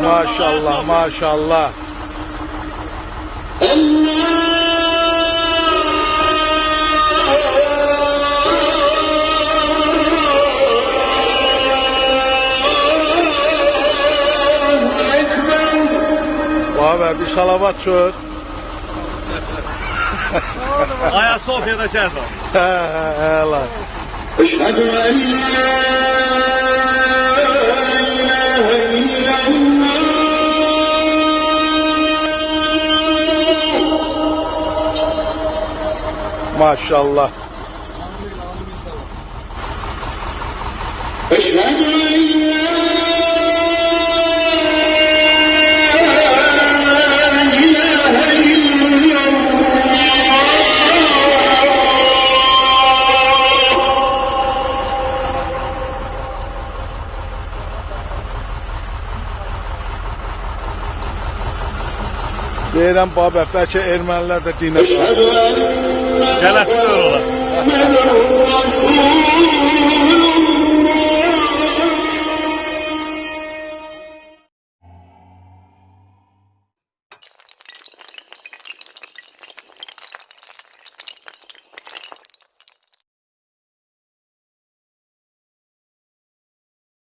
Maşallah, maşallah. Abi bir salavat çöz. Aya Sofya'da çerdi. Allah. Eşhedü en la ilahe illallah. Maşallah. Eşhedü en la Deyirəm baba, bəlkə ermənilər də dinə Gələsi də olar.